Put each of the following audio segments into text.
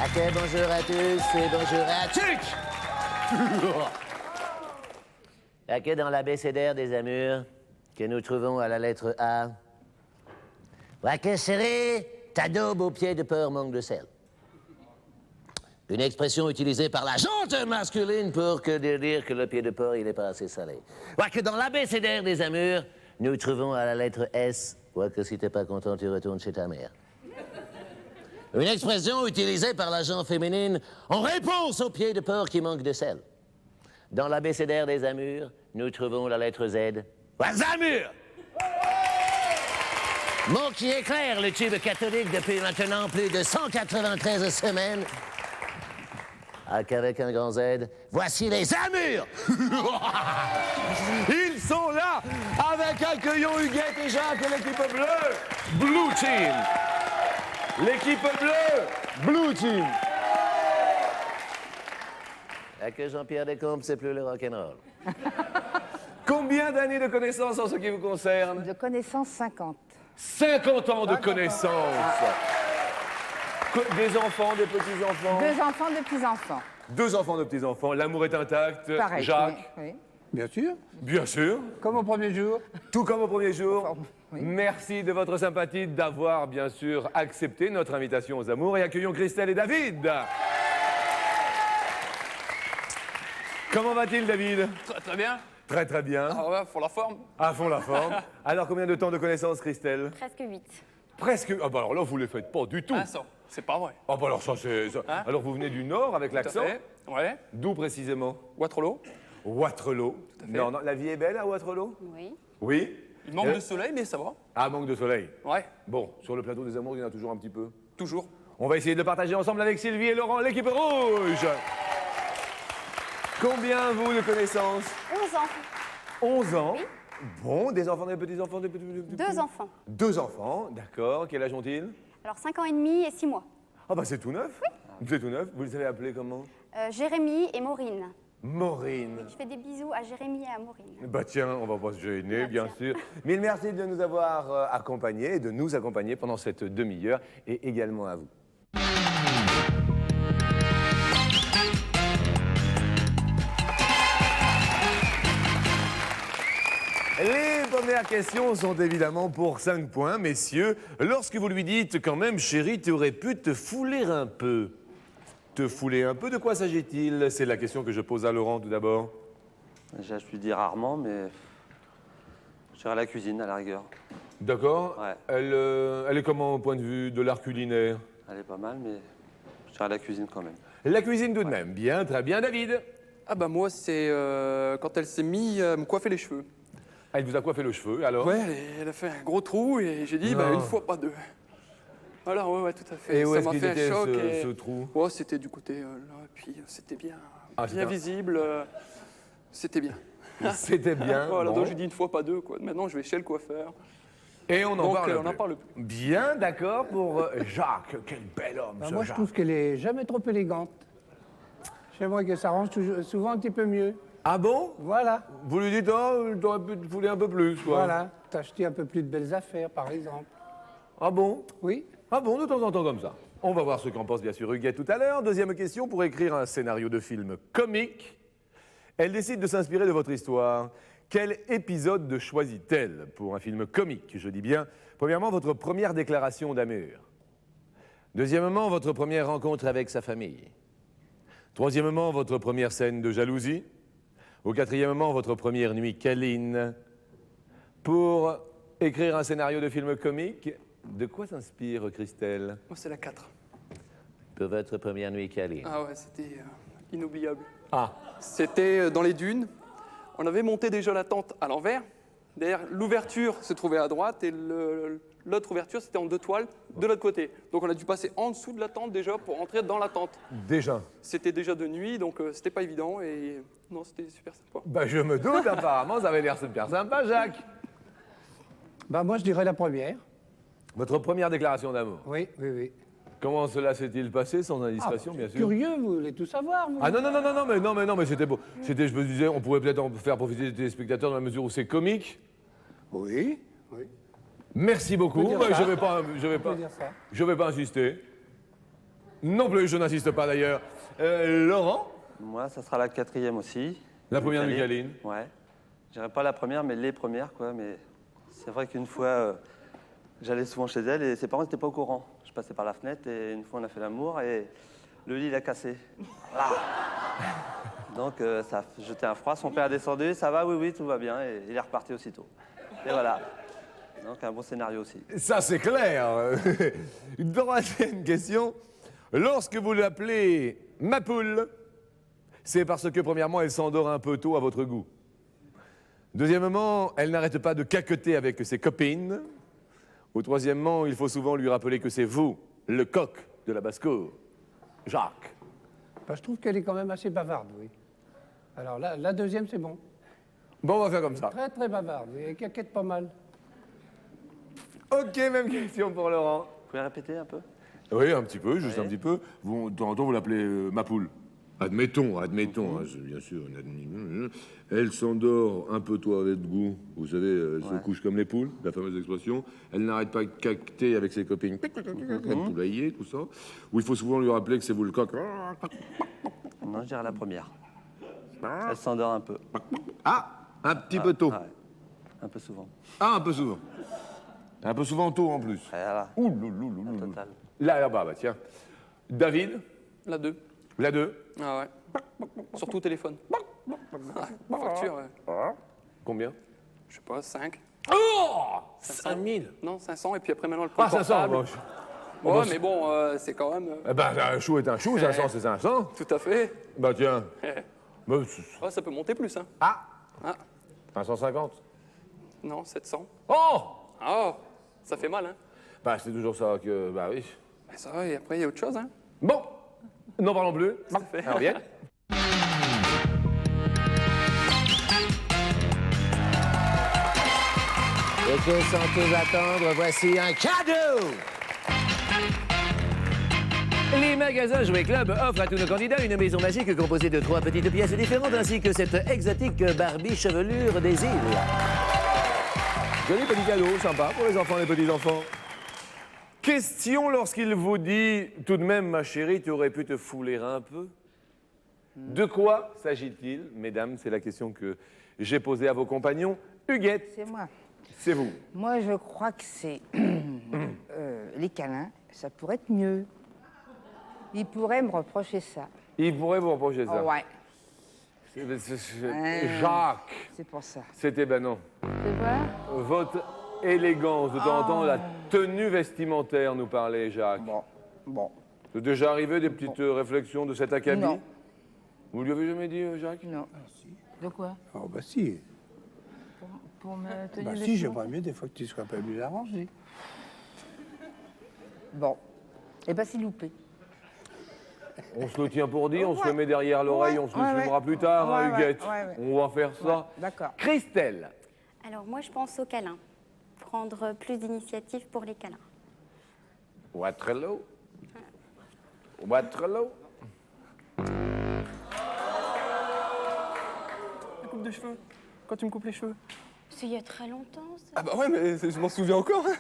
Ok, bonjour à tous et bonjour à tous. Ok, dans l'abécédaire des Amurs, que nous trouvons à la lettre A. Ok, serré, ta daube au pied de porc manque de sel. Une expression utilisée par la gente masculine pour dire que le pied de porc, il n'est pas assez salé. Que dans l'abécédaire des Amurs, nous trouvons à la lettre S. Que si t'es pas content, tu retournes chez ta mère. Une expression utilisée par la gente féminine en réponse au pied de porc qui manque de sel. Dans l'abécédaire des Amurs, nous trouvons la lettre Z. Zamur! Mot qui éclaire le tube catholique depuis maintenant plus de 193 semaines. Qu'avec un grand Z, voici les Amurs! Ils sont là avec accueillons Huguette et Jacques et l'équipe bleue. Blue Team. L'équipe bleue, Blue Team. Que Jean-Pierre Descombes, c'est plus le rock'n'roll. Combien d'années de connaissances en ce qui vous concerne? De connaissances, 50. 50 ans de connaissances. Des enfants, des petits-enfants? 2 enfants, 2 petits-enfants. 2 enfants, de petits-enfants. L'amour est intact. Pareil. Jacques? Oui. Bien sûr, Bien sûr. comme au premier jour. Tout comme au premier jour. Oui. Merci de votre sympathie, d'avoir bien sûr accepté notre invitation aux amours et accueillons Christelle et David. Comment va-t-il, David? Très très bien. Très très bien. Ah ouais, faut la forme. À fond la forme. Alors combien de temps de connaissance, Christelle? Presque 8. Presque. Ah bah alors là, vous ne les faites pas du tout. Ah ça, c'est pas vrai. Ah bah alors ça c'est... ça. Hein? Alors vous venez du Nord avec Tout à l'accent? fait. Ouais. D'où précisément? Waterloo. Waterloo. à fait. Non, non, la vie est belle à Waterloo? Oui. Oui. Il manque de soleil, mais ça va. Ah, manque de soleil. Ouais, Bon, sur le plateau des amours, il y en a toujours un petit peu. toujours. On va essayer de le partager ensemble avec Sylvie et Laurent, l'équipe rouge. Combien, vous, de connaissances? 11 ans. 11 ans. Bon, des enfants, des petits-enfants, des petits... 2 enfants. 2 enfants, d'accord. Quel âge ont-ils? Alors 5 ans et demi et 6 mois. Ah bah c'est tout neuf. Oui. C'est tout neuf. Vous les avez appelés comment? Jérémy et Maureen. Maureen. Je fais des bisous à Jérémy et à Maureen. Bah tiens, on va pas se gêner, bien Tiens. sûr. Mille merci de nous avoir accompagnés et de nous accompagner pendant cette demi-heure et également à vous. Les premières questions sont évidemment pour 5 points, messieurs. Lorsque vous lui dites quand même, chérie, tu aurais pu te fouler un peu. Te fouler un peu, de quoi s'agit-il? C'est la question que je pose à Laurent tout d'abord. Déjà, je lui dis rarement, mais je dirais à la cuisine, à la rigueur. D'accord. Ouais. Elle est comment au point de vue de l'art culinaire? Elle est pas mal, mais je dirais à la cuisine quand même. La cuisine tout de même. Bien, très bien. David? Ah bah moi, c'est quand elle s'est mis à me coiffer les cheveux. Elle vous a coiffé le cheveu, alors? Ouais, elle a fait un gros trou et j'ai dit, bah, Non. une fois, pas deux. Voilà, ouais, tout à fait. Et où ça est-ce m'a qu'il fait était un choc. ce trou? Ouais, c'était du côté là, et puis c'était bien, Ah, bien c'était un- visible. C'était bien. C'était bien. Voilà, bon. donc j'ai dit une fois, pas deux, quoi. Maintenant, je vais chez le coiffeur. Et on en Donc, parle on n'en plus. parle plus. Bien, d'accord pour Jacques. Quel bel homme, ce Moi, je Jacques. trouve qu'elle est jamais trop élégante. J'aimerais que ça range souvent un petit peu mieux. Ah bon? Voilà, Vous lui dites, oh, t'aurais pu te fouler un peu plus, quoi. voilà. T'acheter un peu plus de belles affaires, par exemple. Ah bon? Oui. Ah bon, de temps en temps comme ça. On va voir ce qu'en pense bien sûr Huguette tout à l'heure. Deuxième question, pour écrire un scénario de film comique, elle décide de s'inspirer de votre histoire. Quel épisode choisit-elle pour un film comique? Je dis bien, premièrement, votre première déclaration d'amour. Deuxièmement, votre première rencontre avec sa famille. Troisièmement, votre première scène de jalousie. Ou quatrièmement, votre première nuit câline. Pour écrire un scénario de film comique, de quoi s'inspire Christelle? Moi, c'est la 4. Pour votre première nuit câline. Ah ouais, c'était inoubliable. Ah, C'était dans les dunes. On avait monté déjà la tente à l'envers. D'ailleurs, l'ouverture se trouvait à droite et l'autre ouverture, c'était en 2 toiles de l'autre côté. Donc on a dû passer en dessous de la tente déjà pour entrer dans la tente. déjà. C'était déjà de nuit, donc c'était pas évident et non, c'était super sympa. Bah je me doute, apparemment, ça avait l'air super sympa, Jacques. Bah, moi, je dirais la première. Votre première déclaration d'amour. Oui, oui, oui. Comment cela s'est-il passé, sans indiscrétion, bien sûr? Curieux, vous voulez tout savoir, vous. Ah non, mais c'était beau. C'était, je me disais, on pourrait peut-être en faire profiter les téléspectateurs dans la mesure où c'est comique. Oui, oui. Merci beaucoup. dire Ouais, ça. je dire ça. vais pas insister. Non plus, je n'insiste pas d'ailleurs. Laurent, Moi, ça sera la 4e aussi. la première Micaline. Micaline. Ouais. Je dirais pas la première, mais les premières, quoi. Mais c'est vrai qu'une fois, j'allais souvent chez elle et ses parents n'étaient pas au courant. Je passais par la fenêtre et une fois, on a fait l'amour et le lit, il a cassé. Voilà. Donc, ça a jeté un froid. Son père est descendu. Ça va, oui, oui, tout va bien. Et il est reparti aussitôt. Et voilà. Donc, un bon scénario aussi. Ça, c'est clair. Troisième question. Lorsque vous l'appelez ma poule, c'est parce que, premièrement, elle s'endort un peu tôt à votre goût. Deuxièmement, elle n'arrête pas de caqueter avec ses copines. Ou troisièmement, il faut souvent lui rappeler que c'est vous, le coq de la basse-cour. Jacques. Bah, je trouve qu'elle est quand même assez bavarde, oui. Alors là, la deuxième, c'est bon. Bon, on va faire comme ça. Très, très bavarde, oui. Elle caquette pas mal. Ok, même question pour Laurent. Vous pouvez répéter un peu? Oui, un petit peu, juste Oui. un petit peu. Vous, de temps en temps, vous l'appelez ma poule. Admettons, hein, bien sûr. Elle s'endort un peu tôt avec goût. Vous savez, elle se Ouais. couche comme les poules, la fameuse expression. Elle n'arrête pas de cacter avec ses copines. Poulailler, tout ça. Ou il faut souvent lui rappeler que c'est vous le coq. Non, je dirais la première. Elle s'endort un peu. Ah, un petit peu tôt. Ouais. Un peu souvent. Ah, un peu souvent. Un peu souvent tôt en plus. Voilà. Ouh, loulou. Un total. Là-bas, bah tiens. David, La 2. la 2. Ah ouais. Surtout au téléphone. Ouais, facture, ouais. Combien? Je sais pas, 5. Oh 5000. Non, 500, et puis après maintenant le prix Ah, 500. portable. Bon, Ouais, mais bon, c'est quand même... Eh ben, un chou est un chou, 500 c'est 500. Tout à fait. Bah tiens. Bah, Ouais, ça peut monter plus, hein. ah, Ah, 550. non, 700. Oh Oh, ça fait mal, hein. Bah c'est toujours ça que... Bah oui. Mais ça va, et après, il y a autre chose, hein. Bon, n'en parlons plus. fait. Alors bien. Et que sans plus attendre, voici un cadeau! Les magasins Jouet Club offrent à tous nos candidats une maison magique composée de 3 petites pièces différentes ainsi que cette exotique Barbie chevelure des îles. Joli petit cadeau, sympa pour les enfants et les petits-enfants. Question lorsqu'il vous dit « Tout de même, ma chérie, tu aurais pu te fouler un peu ?» De quoi s'agit-il, mesdames? C'est la question que j'ai posée à vos compagnons. Huguette, C'est moi. c'est vous. Moi, je crois que c'est les câlins. Ça pourrait être mieux. Il pourrait me reprocher ça. Il pourrait vous reprocher ça. Oh, ouais, Jacques, c'est pour ça. c'était ben non. C'est vrai? Votre élégance, de temps en temps, la tenue vestimentaire nous parlait, Jacques. Bon. C'est déjà arrivé des petites réflexions de cet acabit? Non. Vous lui avez jamais dit, Jacques? Non. De quoi? Oh, bah si. Pour me tenir Bah les si, cheveux. j'aimerais mieux des fois que tu sois pas mieux arrangé. Bon. Eh ben, c'est loupé. On se le tient pour dire, on se le met derrière l'oreille, on se le filmera plus tard, hein, Ouais, Huguette. ouais. On va faire ça. Ouais, d'accord. » Christelle, Alors moi, je pense aux câlins. Prendre plus d'initiative pour les câlins. Waterloo. Waterloo. La coupe de cheveux. Quand tu me coupes les cheveux. C'est il y a très longtemps, ça. Ah bah ouais, mais je m'en souviens encore, hein.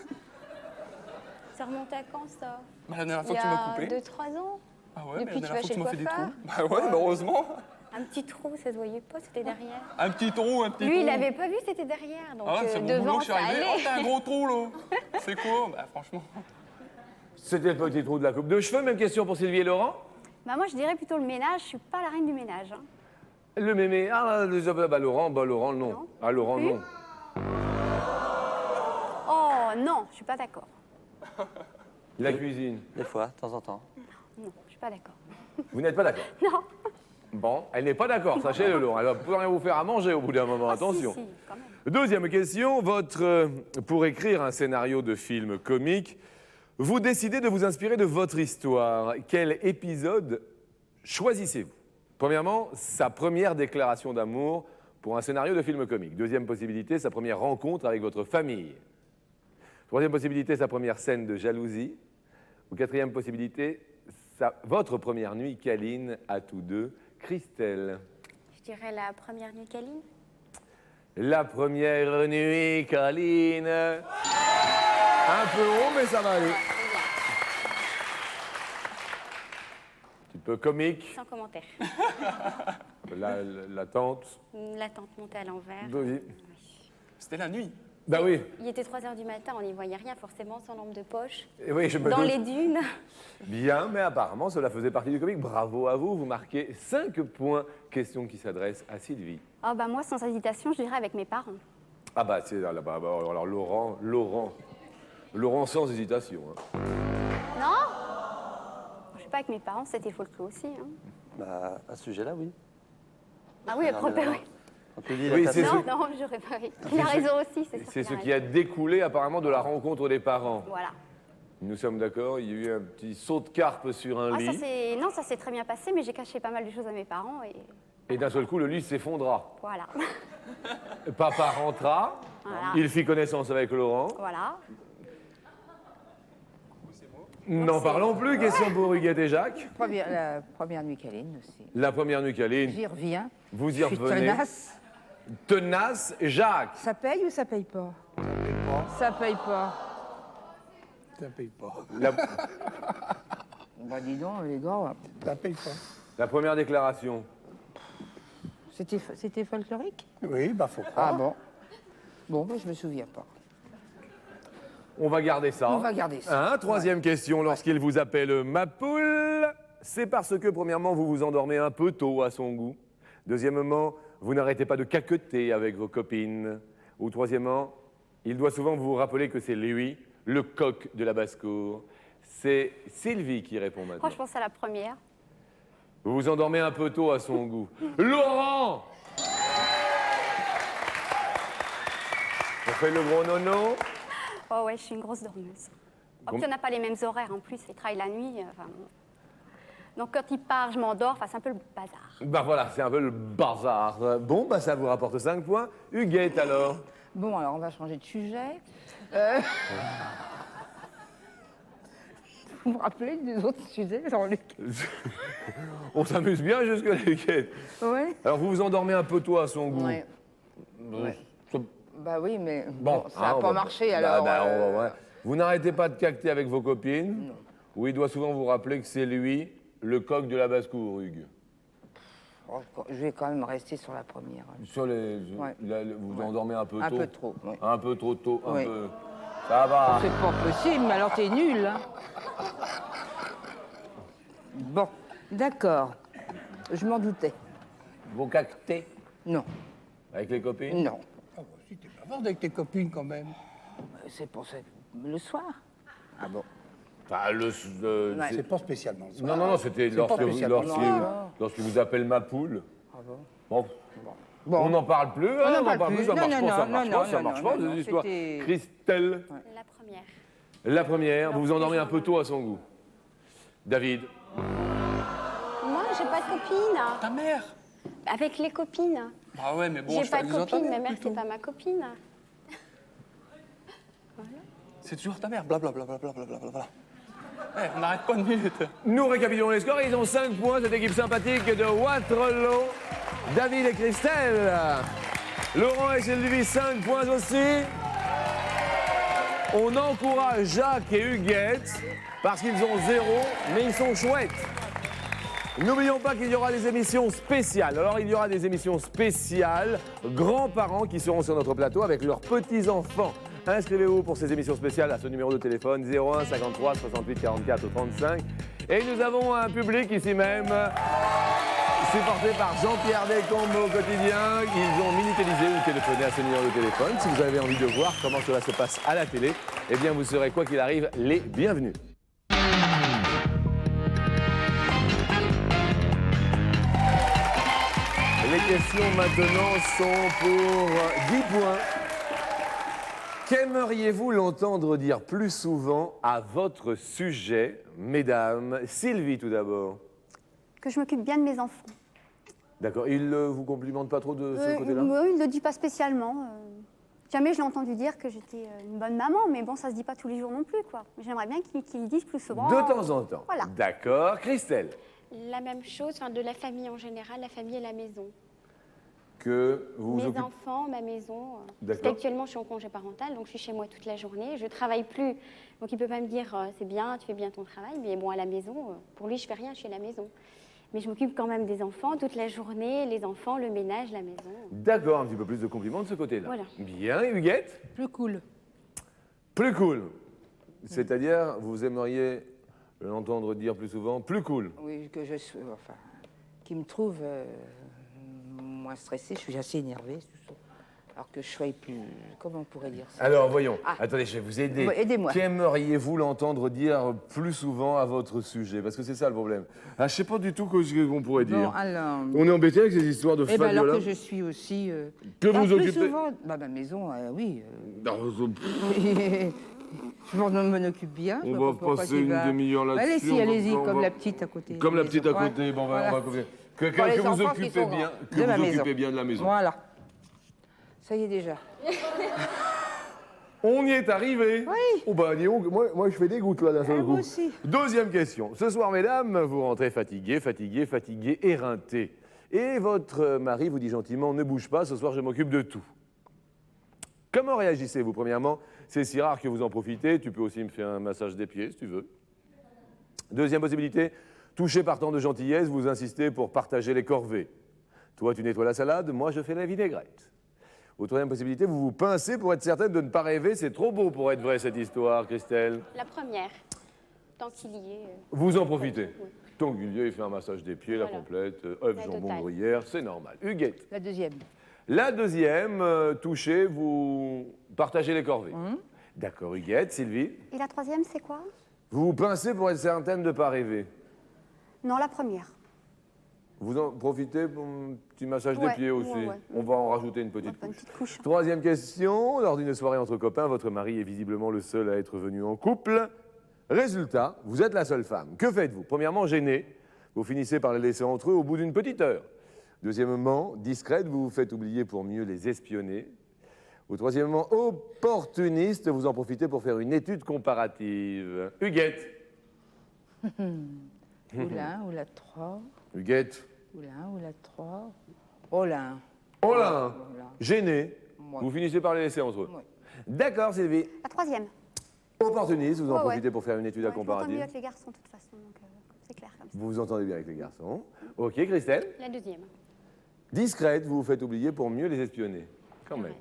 Ça remonte à quand, ça? Bah, la dernière Il fois y que tu m'as a coupé. 2-3 ans. Ah ouais, Depuis mais que la tu dernière vas fois que tu chez m'as fait le des trous. Bah ouais, mais heureusement. Un petit trou, ça se voyait pas, c'était derrière. Un petit trou, un petit trou. Lui, il avait pas vu, c'était derrière. Donc Ah ouais, c'est mon boulot devant, que je suis ça arrivé. Oh, allait. t'as un gros trou, là. C'est quoi? Bah franchement. C'était le petit trou de la coupe de cheveux. Même question pour Sylvie et Laurent. Bah moi, je dirais plutôt le ménage. Je suis pas la reine du ménage, hein. Le mémé. Ah, Laurent, Laurent, non. Non. Ah, Laurent, non. Oh non, je suis pas d'accord. La cuisine. Des fois, de temps en temps. Non, je suis pas d'accord. Vous n'êtes pas d'accord? Non. Bon, elle n'est pas d'accord, sachez-le, Laurent. Elle va pouvoir rien vous faire à manger au bout d'un moment, Ah, attention. si, si, quand même. Deuxième question, pour écrire un scénario de film comique, vous décidez de vous inspirer de votre histoire. Quel épisode choisissez-vous? Premièrement, sa première déclaration d'amour pour un scénario de film comique. Deuxième possibilité, sa première rencontre avec votre famille. Troisième possibilité, sa première scène de jalousie. Ou quatrième possibilité, votre première nuit câline à tous deux, Christelle. Je dirais la première nuit câline. La première nuit câline. Un peu haut, mais ça va aller. Un petit peu comique. Sans commentaire. La tante. La tente montée à l'envers. Oui. C'était la nuit. Bah oui. Il était 3 h du matin, on n'y voyait rien forcément, sans lampe de poche. Et oui, je me Dans doute. les dunes. Bien, mais apparemment, cela faisait partie du comique. Bravo à vous, vous marquez 5 points. Question qui s'adresse à Sylvie. Oh bah moi, sans hésitation, je dirais avec mes parents. Ah bah, c'est là-bas. Alors Laurent sans hésitation. Hein. Non Je sais pas, avec mes parents, c'était folklore aussi. Hein. Bah, à ce sujet-là, oui. Ah oui, avec mon père, oui. Quand tu dis la Oui, casse- c'est Non, non, j'aurais pas. Il a raison aussi, c'est sûr. C'est qu'il ce a qui a raison. découlé apparemment de la rencontre des parents. Voilà. Nous sommes d'accord, il y a eu un petit saut de carpe sur un Ah, lit. non, ça s'est très bien passé, mais j'ai caché pas mal de choses à mes parents et Et d'un seul coup, le lit s'effondra. voilà. Papa rentra, Voilà. il fit connaissance avec Laurent. Voilà. N'en parlons plus, question pour Huguette et Jacques. La première nuit câline aussi. La première nuit câline, J'y reviens. vous y Je suis revenez. tenace. Tenace, Jacques. Ça paye ou ça paye pas? Ça paye pas. Ça paye pas. Bah dis donc, les gars, Ça paye pas. La première déclaration. c'était folklorique? Oui, bah faut croire. Ah bon? Bon, bah, je me souviens pas. On va garder ça. On va garder ça. Hein, troisième question, lorsqu'il vous appelle ma poule, c'est parce que, premièrement, vous vous endormez un peu tôt à son goût. Deuxièmement, vous n'arrêtez pas de caqueter avec vos copines. Ou troisièmement, il doit souvent vous rappeler que c'est lui, le coq de la basse-cour. C'est Sylvie qui répond maintenant. Moi, je pense à la première. Vous vous endormez un peu tôt à son goût. Laurent! On fait le gros nono. Oh ouais, je suis une grosse dormeuse. Oh, puis on n'a pas les mêmes horaires en plus, il travaille la nuit. Enfin, bon. Donc quand il part, je m'endors, enfin, c'est un peu le bazar. Bah voilà, c'est un peu le bazar. Bon, bah ça vous rapporte 5 points. Huguette alors? Bon, alors on va changer de sujet. Vous me rappelez des autres sujets, Jean-Luc? On s'amuse bien jusque-là, Huguette. Oui. Alors vous vous endormez un peu tôt à son goût. Ouais. Ça- Bah oui, mais Bon, bon, ça hein, n'a on pas va- marché Bah, alors. bah, on va- ouais. Vous n'arrêtez pas de cacter avec vos copines. Non. Ou il doit souvent vous rappeler que c'est lui, le coq de la basse-cour, Hugues. Je vais quand même rester sur la première. Sur les, Ouais. vous vous endormez un peu tôt. Un peu trop, oui. Un peu trop tôt, un Oui. peu. Ça va. C'est pas possible, mais alors t'es nul. Hein. Bon, d'accord. Je m'en doutais. Vous cactez Non, avec les copines? non. Ah bah, si t'es bavarde avec tes copines quand même. C'est pour ça. Le soir. Ah bon. Enfin, Ouais. C'est pas spécialement ça. Non, non, non, c'était C'est pas lorsque, spécialement ça. lorsqu'il vous appelle ma poule. Ah bon. Bon, Bon. on n'en parle plus, hein, n'en parle plus. ça marche Non, pas, non, ça marche non, pas, ça non, marche non, pas, non, ces histoires. c'était- Christelle, La première. la première, vous vous endormez un peu tôt à son goût. David, Moi, j'ai pas de copine. Ta mère? Avec les copines. Ah ouais, mais bon, J'ai je pas fais de des copine, autres ma mère, plutôt. c'est pas ma copine. C'est toujours ta mère, blablabla. Eh, on n'arrête pas une minute. nous récapitulons les scores, ils ont 5 points, cette équipe sympathique de Waterloo. David et Christelle. Laurent et Sylvie, 5 points aussi. On encourage Jacques et Huguette parce qu'ils ont 0, mais ils sont chouettes. N'oublions pas qu'il y aura des émissions spéciales. Alors, il y aura des émissions spéciales grands-parents qui seront sur notre plateau avec leurs petits-enfants. Inscrivez-vous pour ces émissions spéciales à ce numéro de téléphone 01 53 68 44 35. Et nous avons un public ici même, supporté par Jean-Pierre Descombes au quotidien. Ils ont minutélisé ou téléphoné à ce numéro de téléphone. Si vous avez envie de voir comment cela se passe à la télé, eh bien, vous serez, quoi qu'il arrive, les bienvenus. Les questions maintenant sont pour 10 points. Qu'aimeriez-vous l'entendre dire plus souvent à votre sujet, mesdames? Sylvie, tout d'abord. Que je m'occupe bien de mes enfants. D'accord. Il ne vous complimente pas trop de ce côté-là? Il ne le dit pas spécialement. Jamais je l'ai entendu dire que j'étais une bonne maman, mais bon, ça se dit pas tous les jours non plus, quoi. J'aimerais bien qu'il le dise plus souvent. De temps en temps. Voilà. D'accord. Christelle, La même chose, enfin, de la famille en général, la famille et la maison. que vous vous Mes occupez... enfants, ma maison. Parce D'accord. qu'actuellement, je suis en congé parental, donc je suis chez moi toute la journée. Je travaille plus, donc il peut pas me dire c'est bien, tu fais bien ton travail. Mais bon, à la maison, pour lui, je fais rien, je suis à la maison. Mais je m'occupe quand même des enfants toute la journée, les enfants, le ménage, la maison. D'accord, un petit peu plus de compliments de ce côté-là. Voilà. Bien, Huguette? Plus cool. Plus cool. C'est-à-dire, vous aimeriez l'entendre dire plus souvent plus cool. Oui, que je suis, enfin, qui me trouve moins stressée. Je suis assez énervée, tout ça. Alors que je sois plus, comment on pourrait dire ça? Alors, voyons. Ah. Attendez, je vais vous aider. Aidez-moi. Qu'aimeriez-vous l'entendre dire plus souvent à votre sujet? Parce que c'est ça le problème. Ah, je sais pas du tout ce qu'on pourrait dire. Bon, alors. On est embêté avec ces histoires de Eh ben alors Fabiola. que je suis aussi. Que vous plus occupez- souvent, bah, ma maison, oui. Non, Je m'en occupe bien. On Je va vois pas pourquoi passer tu une vas- demi-heure là-dessus, Allez-y, on va- allez-y, on comme va- la petite à côté. Comme la Les petite à enfants. côté, bon, on Voilà. va couvrir. Que Pour les vous enfants qui occupez sont bien, grands. que De vous ma maison. occupez bien de la maison. Voilà. Ça y est déjà. On y est arrivé. Oui. Oh bah dis donc, moi je fais des gouttes là d'un seul Ah, coup. moi aussi. Deuxième question. Ce soir, mesdames, vous rentrez fatiguées, éreinté. Et votre mari vous dit gentiment, ne bouge pas, ce soir je m'occupe de tout. Comment réagissez-vous? Premièrement, c'est si rare que vous en profitez, tu peux aussi me faire un massage des pieds si tu veux. Deuxième possibilité, touché par tant de gentillesse, vous insistez pour partager les corvées. Toi, tu nettoies la salade, moi, je fais la vinaigrette. Ou troisième possibilité, vous vous pincez pour être certaine de ne pas rêver. C'est trop beau pour être vrai, cette histoire, Christelle. La première, tant qu'il y est. Vous en profitez. Oui. Tant qu'il y est, il fait un massage des pieds, la Voilà. complète, œuf, La jambon, totale. gruyère, c'est normal. Huguette. La deuxième. La deuxième, touché, vous partagez les corvées. D'accord, Huguette. Sylvie. Et la troisième, c'est quoi? Vous vous pincez pour être certaine de ne pas rêver. Non, la première. Vous en profitez pour un petit massage des Ouais, pieds aussi. ouais. On va en rajouter une On petite va faire une couche. petite couche. Troisième question. Lors d'une soirée entre copains, votre mari est visiblement le seul à être venu en couple. Résultat, vous êtes la seule femme. Que faites-vous? Premièrement, gêné. Vous finissez par les laisser entre eux au bout d'une petite heure. Deuxièmement, discrète, vous vous faites oublier pour mieux les espionner. Ou troisièmement, opportuniste, vous en profitez pour faire une étude comparative. Huguette. Ou la 1, ou la 3. Huguette. Ou la 1, ou la 3. Oh la 1. Oh là, Oh là. gêné. Ouais. Vous finissez par les laisser entre eux. Ouais. D'accord, Sylvie. La troisième. Opportuniste, vous en Ouais, ouais. profitez pour faire une étude Ouais, je m'entends mieux comparative. avec les garçons, de toute façon, donc c'est clair comme ça. Vous vous entendez bien avec les garçons. Ok, Christelle. La deuxième. Discrète, vous vous faites oublier pour mieux les espionner. Quand Le même.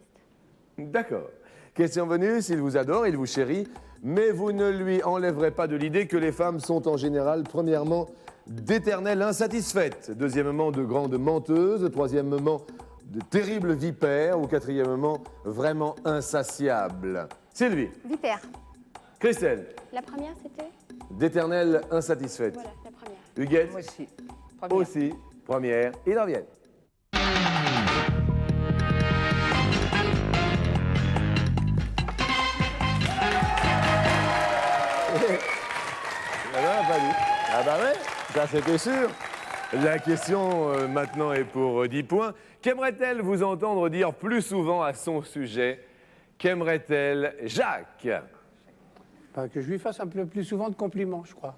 reste. D'accord. Question venue, s'il vous adore, il vous chérit, mais vous ne lui enlèverez pas de l'idée que les femmes sont en général, premièrement, d'éternelles insatisfaites, deuxièmement, de grandes menteuses, troisièmement, de terribles vipères, ou quatrièmement, vraiment insatiables. Sylvie, Vipère. Christelle, La première, c'était d'éternelles insatisfaites. Voilà, la première. Huguette, Moi aussi. Première. aussi, première, ils reviennent. Pas dit. Ah bah ouais, ça c'était sûr. La question maintenant est pour 10 points. Qu'aimerait-elle vous entendre dire plus souvent à son sujet? Qu'aimerait-elle, Jacques? Bah, que je lui fasse un peu plus souvent de compliments, je crois.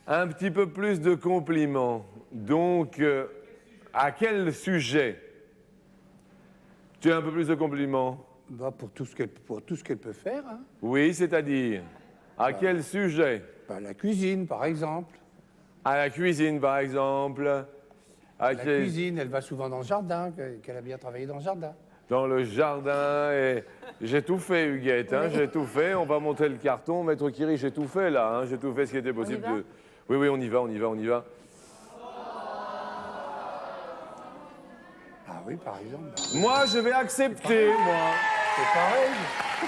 Un petit peu plus de compliments. Donc, à quel sujet? Tu as un peu plus de compliments? Bah, pour tout ce qu'elle peut faire. Hein. Oui, c'est-à-dire? À quel sujet? Bah, la cuisine, par exemple. À la cuisine, par exemple. À La cuisine, elle va souvent dans le jardin, qu'elle a bien travaillé dans le jardin. Dans le jardin. Et... J'ai tout fait, Huguette, hein, j'ai tout fait. On va monter le carton. Maître Kiri, j'ai tout fait, là. Hein, j'ai tout fait ce qui était possible. va de... Oui, oui, on y va, on y va, on y va. Ah oui, par exemple. Moi, je vais accepter, moi. C'est pareil.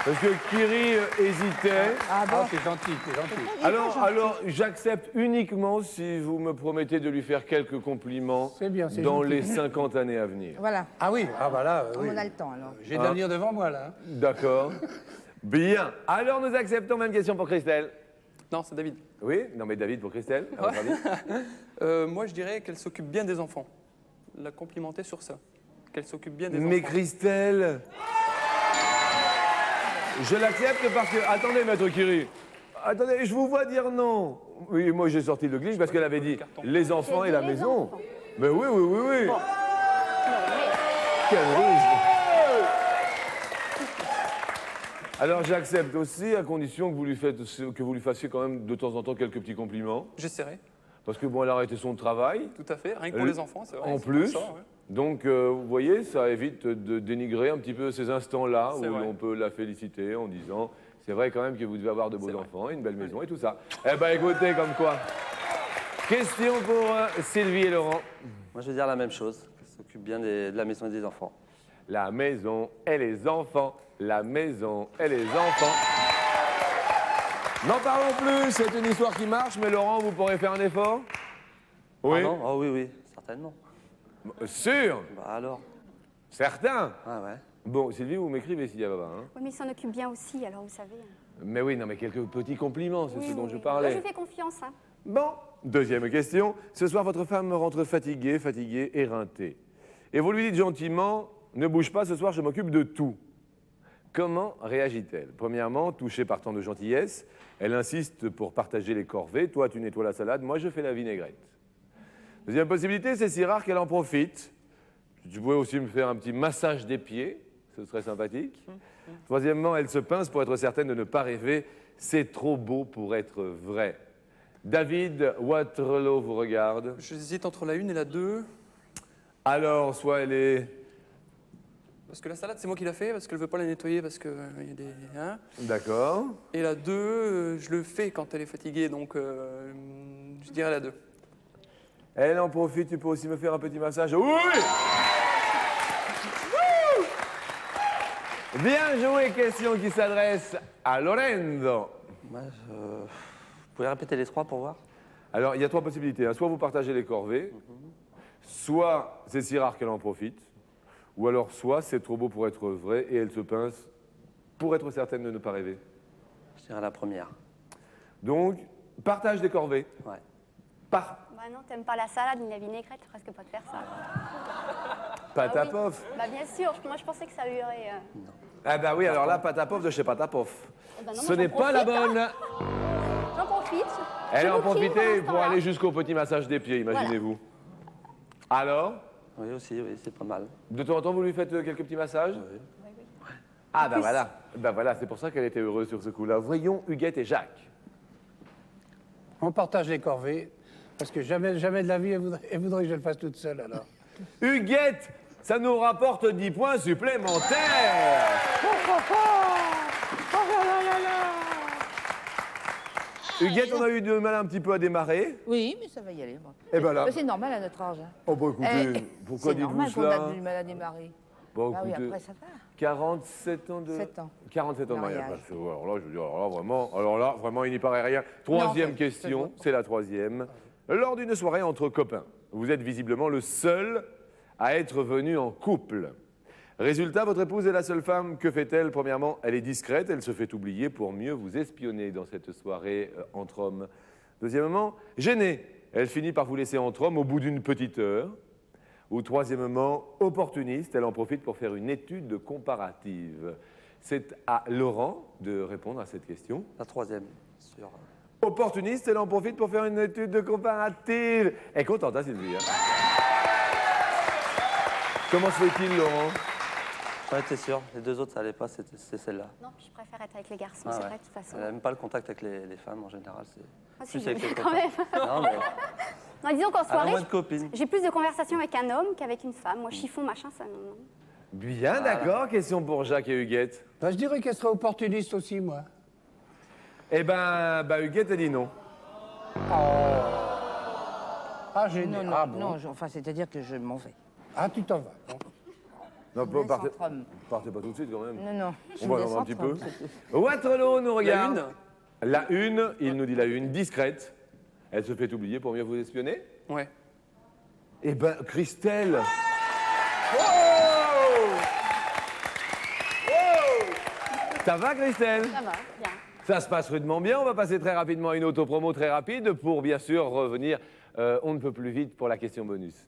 Parce que Kiri hésitait. Ah bon. Ah, c'est gentil, c'est gentil. Alors, j'accepte uniquement si vous me promettez de lui faire quelques compliments C'est bien, c'est dans gentil. les 50 années à venir. Voilà. Ah oui, ah bah là, oui. On a le temps alors. J'ai de l'avenir devant moi, là. hein. D'accord. Bien. Alors, nous acceptons même question pour Christelle. Non, c'est David. Oui? Non, mais David, pour Christelle, à votre avis? Moi, je dirais qu'elle s'occupe bien des enfants. La complimenter sur ça. Qu'elle s'occupe bien des Mais enfants. Christelle, Je l'accepte parce que... Attendez, maître Curie. Attendez, je vous vois dire non. Oui, moi j'ai sorti le glitch parce qu'elle avait dit les enfants et la maison. Mais oui, oui, oui, oui. Quel rouge. Alors j'accepte aussi à condition que vous lui fassiez quand même de temps en temps quelques petits compliments. J'essaierai, Parce que bon, elle a arrêté son travail. tout à fait. Rien que pour les enfants, c'est vrai. En c'est plus. pour ça, ouais. Donc, vous voyez, ça évite de dénigrer un petit peu ces instants-là où C'est vrai. l'on peut la féliciter en disant c'est vrai quand même que vous devez avoir de beaux C'est vrai. enfants, une belle maison et tout ça. Eh ben écoutez, comme quoi. Question pour Sylvie et Laurent. Moi, je vais dire la même chose. Qu'elle s'occupe bien de la maison et des enfants. La maison et les enfants. La maison et les enfants. N'en parlons plus, c'est une histoire qui marche, mais Laurent, vous pourrez faire un effort? Oui. Pardon? Oh oui, oui, certainement. Sûr? Bah alors? Certain? Ah ouais. Bon, Sylvie, vous m'écrivez s'il y a pas, hein? Oui, mais il s'en occupe bien aussi, alors vous savez. Mais oui, non, mais quelques petits compliments, c'est Oui, ce dont oui, je oui. parlais. Là, je fais confiance. Hein. Bon, deuxième question. Ce soir, votre femme rentre fatiguée, éreintée. Et vous lui dites gentiment, ne bouge pas, ce soir, je m'occupe de tout. Comment réagit-elle? Premièrement, touchée par tant de gentillesse, elle insiste pour partager les corvées. Toi, tu nettoies la salade, moi, je fais la vinaigrette. Deuxième possibilité, c'est si rare qu'elle en profite. Tu pouvais aussi me faire un petit massage des pieds, ce serait sympathique. Troisièmement, elle se pince pour être certaine de ne pas rêver. C'est trop beau pour être vrai. David Waterloo vous regarde. J'hésite entre la 1 et la 2. Alors, soit elle est... Parce que la salade, c'est moi qui l'a fait, parce qu'elle ne veut pas la nettoyer, parce qu'il y a des... Hein. D'accord. Et la 2, je le fais quand elle est fatiguée, donc je dirais la 2. Elle en profite, tu peux aussi me faire un petit massage. Oui! Bien joué, question qui s'adresse à Lorenzo. Moi, vous pouvez répéter les trois pour voir? Alors, il y a trois possibilités. Hein. Soit vous partagez les corvées, soit c'est si rare qu'elle en profite, ou alors soit c'est trop beau pour être vrai et elle se pince pour être certaine de ne pas rêver. Je dirais la première. Donc, partage des corvées. Ouais. Bah non, t'aimes pas la salade ni la vinaigrette, presque pas de faire ça. Patapov. Bah bien sûr, moi je pensais que ça lui aurait... Ah bah oui, alors là, Patapov de chez Patapov. Eh ben non, Ce moi, n'est j'en pas la profite, bonne. J'en profite. Elle Je en bouquine profitait pendant ce pour temps-là. aller jusqu'au petit massage des pieds, imaginez-vous. Alors, Oui, aussi, oui, c'est pas mal. de temps en temps, vous lui faites quelques petits massages? Oui. Ah bah voilà, bah voilà, c'est pour ça qu'elle était heureuse sur ce coup-là. Voyons Huguette et Jacques. On partage les corvées, parce que jamais de la vie, elle voudrait que je le fasse toute seule, alors. Huguette, ça nous rapporte 10 points supplémentaires. Huguette, on a eu du mal un petit peu à démarrer. Oui, mais ça va y aller. Moi. Eh ben là. Mais c'est normal à notre âge. Hein. Oh bah écoutez, Eh, pourquoi c'est dites-vous normal qu'on cela? a du mal à démarrer. Bon, Ah oui, écoutez, après ça va. 47 ans de... 7 ans. 47 ans de mariage. Mariage. Alors là, je veux dire, alors là, vraiment, il n'y paraît rien. Troisième Non, question, c'est la troisième. Lors d'une soirée entre copains, vous êtes visiblement le seul à être venu en couple. Résultat, votre épouse est la seule femme. Que fait-elle? Premièrement, elle est discrète, elle se fait oublier pour mieux vous espionner dans cette soirée entre hommes. Deuxièmement, gênée, elle finit par vous laisser entre hommes au bout d'une petite heure. Ou troisièmement, opportuniste, elle en profite pour faire une étude comparative. C'est à Laurent de répondre à cette question. La troisième, sur... Opportuniste, elle en profite pour faire une étude comparative. Elle est contente, hein, Sylvie? Hein. Comment se fait-il, Laurent? J'en étais sûr. Les deux autres, ça allait pas, c'est celle-là. Non, puis je préfère être avec les garçons, Ah c'est ouais. vrai, de toute façon. Elle n'aime pas le contact avec les femmes en général. C'est Ah, si, plus avec j'aime les bien copains. quand même. Non, mais Non, disons qu'en elle a soirée, moins de copines. j'ai plus de conversations avec un homme qu'avec une femme. Moi, chiffon, machin, ça, non, non. Bien, d'accord. Question pour Jacques et Huguette. Ben, je dirais qu'elle serait opportuniste aussi, moi. Eh ben, Huguette, elle dit non. Ah, j'ai Non, non, ah, bon. non, enfin, c'est-à-dire que je m'en vais. Ah, tu t'en vas. Bon. Non, Je me laisse partez, entre hommes. partez pas tout de suite, quand même. Non, non. je On me va laisse attendre un entre petit peu. hommes, c'est tout. Waterloo nous regarde. une La une, il nous dit la une, discrète. Elle se fait oublier pour mieux vous espionner. Ouais. Eh ben, Christelle. Ça va, Christelle? Ça va, bien. Ça se passe rudement bien. On va passer très rapidement à une autopromo très rapide pour bien sûr revenir on ne peut plus vite pour la question bonus.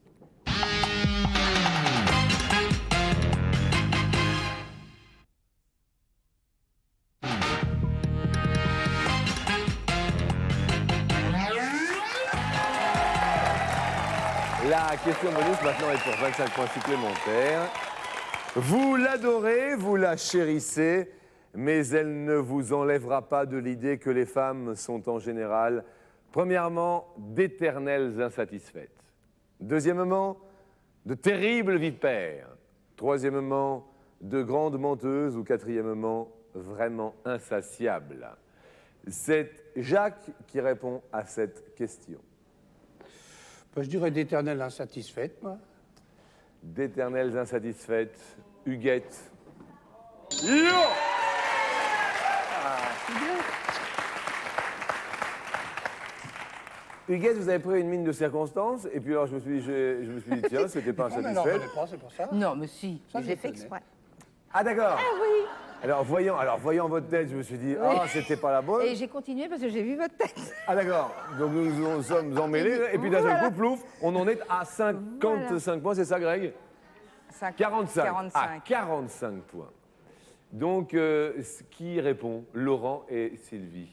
La question bonus maintenant est pour 25 points supplémentaires. Vous l'adorez, vous la chérissez, mais elle ne vous enlèvera pas de l'idée que les femmes sont en général, premièrement, d'éternelles insatisfaites. Deuxièmement, de terribles vipères. Troisièmement, de grandes menteuses. Ou quatrièmement, vraiment insatiables. C'est Jacques qui répond à cette question. Bah, je dirais d'éternelle insatisfaite, moi. D'éternelles insatisfaites, Huguette. Yo! Huguette, vous avez pris une mine de circonstance, et puis alors je me suis dit tiens, c'était pas Non, mais alors, je insatisfaite. ne pas, c'est pour ça. Non, mais si, Ça, j'ai je fait connais. exprès. Ah d'accord. Ah oui. Alors voyant votre tête, je me suis dit ah c'était pas la bonne. Et j'ai continué parce que j'ai vu votre tête. Ah d'accord. Donc nous sommes emmêlés, et puis d'un seul coup, plouf, on en est à 55 points, c'est ça Greg? 45. 45. À 45 points. Donc, qui répond? Laurent et Sylvie.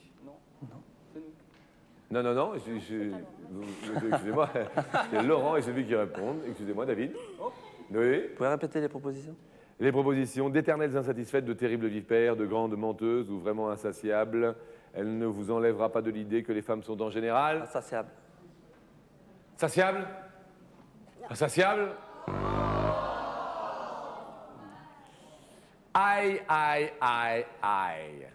Non, excusez-moi, c'est Laurent et Sylvie qui répondent. Excusez-moi, David. Oui. Vous pouvez répéter les propositions? Les propositions: d'éternelles insatisfaites, de terribles vipères, de grandes menteuses ou vraiment insatiables. Elle ne vous enlèvera pas de l'idée que les femmes sont en général... Insatiable. Insatiables? Insatiables? Aïe, aïe, aïe, aïe.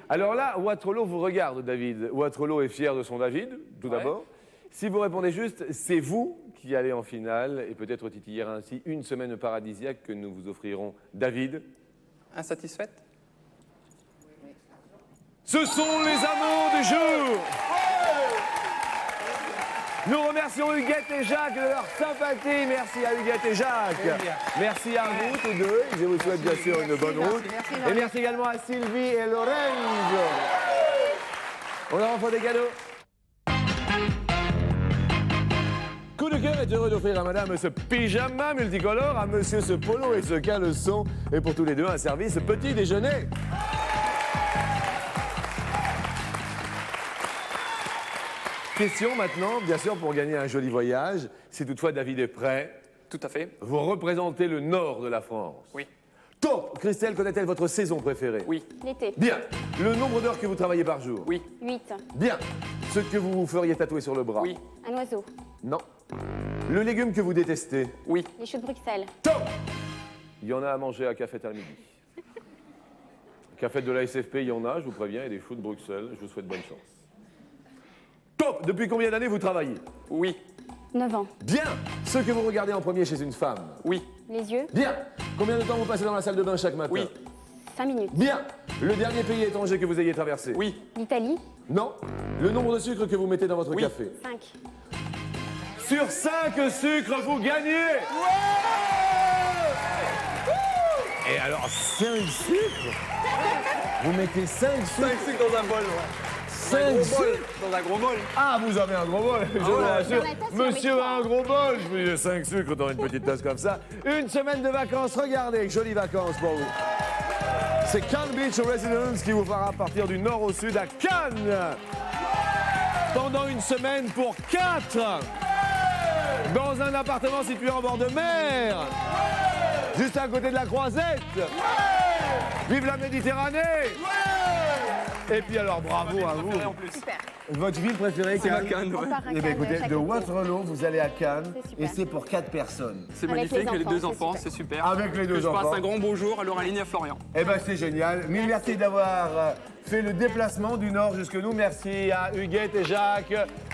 Alors là, Waterloo vous regarde, David. Waterloo est fier de son David, tout d'abord. Si vous répondez juste, c'est vous qui allez en finale et peut-être titiller ainsi une semaine paradisiaque que nous vous offrirons. David? Insatisfaite? Ce sont les amants du jour! Nous remercions Huguette et Jacques de leur sympathie. Merci à Huguette et Jacques. Merci à vous tous deux. Je vous souhaite bien sûr une bonne route. Et merci également à Sylvie et Lorenzo. On leur offre des cadeaux. Coup de cœur est heureux d'offrir à madame ce pyjama multicolore, à monsieur ce polo et ce caleçon. Et pour tous les deux, un service petit déjeuner. Question maintenant, bien sûr, pour gagner un joli voyage. Si toutefois David est prêt, Tout à fait. vous représentez le nord de la France. Oui. Top! Christelle, connaît-elle votre saison préférée? Oui. L'été. Bien. Le nombre d'heures que vous travaillez par jour? Oui. 8. Bien. Ce que vous vous feriez tatouer sur le bras? Oui. Un oiseau. Non. Le légume que vous détestez? Oui. Les choux de Bruxelles. Top! Il y en a à manger à Cafette à midi. Cafette de la SFP, il y en a, je vous préviens, et des choux de Bruxelles. Je vous souhaite bonne chance. Top! Depuis combien d'années vous travaillez? Oui. 9 ans. Bien. Ce que vous regardez en premier chez une femme? Oui. Les yeux. Bien. Combien de temps vous passez dans la salle de bain chaque matin? Oui. 5 minutes. Bien. Le dernier pays étranger que vous ayez traversé? Oui. L'Italie. Non. Le nombre de sucres que vous mettez dans votre Oui. café? 5. Sur 5 sucres, vous gagnez! Et alors, 5 sucres? Vous mettez 5 sucres? 5 sucres dans un bol, ouais. 5 sucres? Dans un gros bol. Ah, vous avez un gros bol, je vous ouais. rassure. Dans la tasse, il y en Monsieur met a un gros bol. Je vous dis 5 sucres dans une petite tasse comme ça. Une semaine de vacances, regardez, jolies vacances pour vous. C'est Cannes Beach Residence qui vous fera partir du nord au sud à Cannes. Pendant une semaine pour 4. Dans un appartement situé en bord de mer. Juste à côté de la Croisette. Vive la Méditerranée. Et puis alors, bravo à vous. Super. Votre ville préférée, C'est ma Cannes? Cannes, ouais. On part à Eh bien, Cannes écoutez, chaque de été. Waterloo, vous allez à Cannes C'est super. et c'est pour 4 personnes. C'est Avec magnifique, les les deux enfants, enfants, c'est c'est super. Avec les deux Que je enfants. passe un grand bonjour à Lauraline et à Florian. Eh ben c'est génial. Mille merci d'avoir fait le déplacement du Nord jusque nous. Merci à Huguette et Jacques.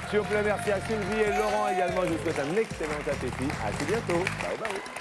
S'il vous plaît, merci à Sylvie et Laurent également. Je vous souhaite un excellent appétit. À tout bientôt. Bye bye.